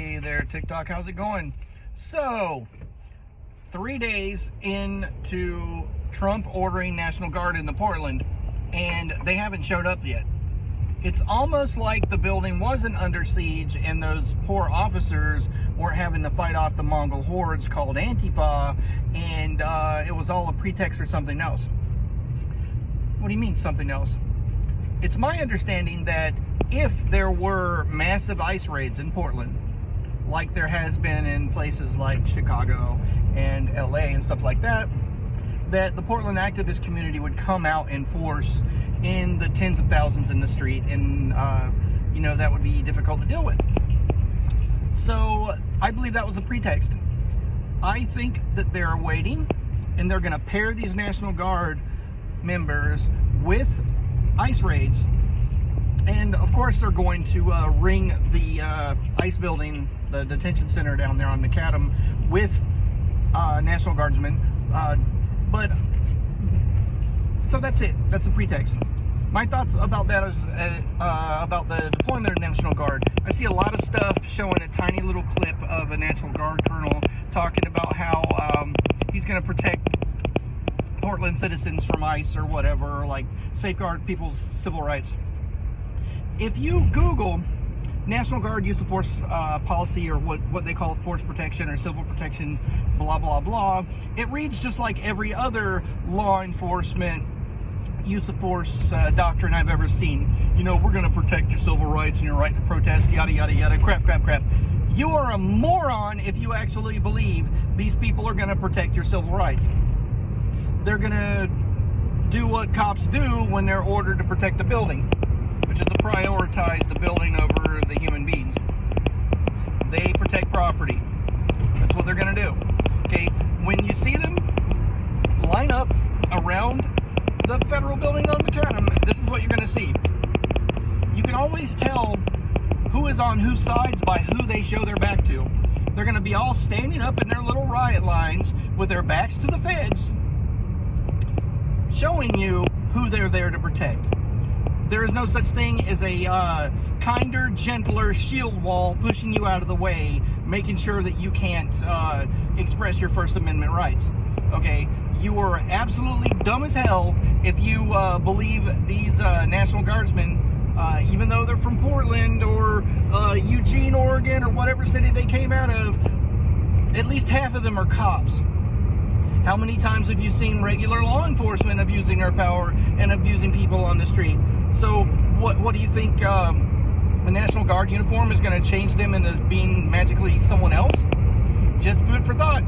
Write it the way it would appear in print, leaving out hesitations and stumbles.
Hey there, TikTok, how's it going? So, 3 days into Trump ordering National Guard into Portland, and they haven't showed up yet. It's almost like the building wasn't under siege and those poor officers were having to fight off the Mongol hordes called Antifa, and it was all a pretext for something else. What do you mean, something else? It's my understanding that if there were massive ICE raids in Portland, like there has been in places like Chicago and LA and stuff like that, that the Portland activist community would come out in force in the tens of thousands in the street, and that would be difficult to deal with. So I believe that was a pretext. I think that they're waiting and they're going to pair these National Guard members with ICE raids, and of course they're going to ring the ICE building, the detention center down there on Macadam, with National Guardsmen. So that's it. That's a pretext. My thoughts about that is about the deployment of National Guard. I see a lot of stuff showing a tiny little clip of a National Guard colonel talking about how he's going to protect Portland citizens from ICE or whatever, or like safeguard people's civil rights. If you Google National Guard use of force policy, or what they call force protection or civil protection, blah, blah, blah, it reads just like every other law enforcement use of force doctrine I've ever seen. We're going to protect your civil rights and your right to protest, yada, yada, yada, crap, crap, crap. You are a moron if you actually believe these people are going to protect your civil rights. They're going to do what cops do when they're ordered to protect a building, which is to prioritize the building over the human beings. They protect property. That's what they're going to do. Okay, when you see them line up around the federal building on Macadam, this is what you're going to see. You can always tell who is on whose sides by who they show their back to. They're going to be all standing up in their little riot lines with their backs to the feds, showing you who they're there to protect. There is no such thing as a kinder, gentler shield wall pushing you out of the way, making sure that you can't express your First Amendment rights. Okay, you are absolutely dumb as hell if you believe these National Guardsmen, even though they're from Portland or Eugene, Oregon, or whatever city they came out of, at least half of them are cops. How many times have you seen regular law enforcement abusing their power and abusing people on the street? So what do you think, a National Guard uniform is going to change them into being magically someone else? Just food for thought.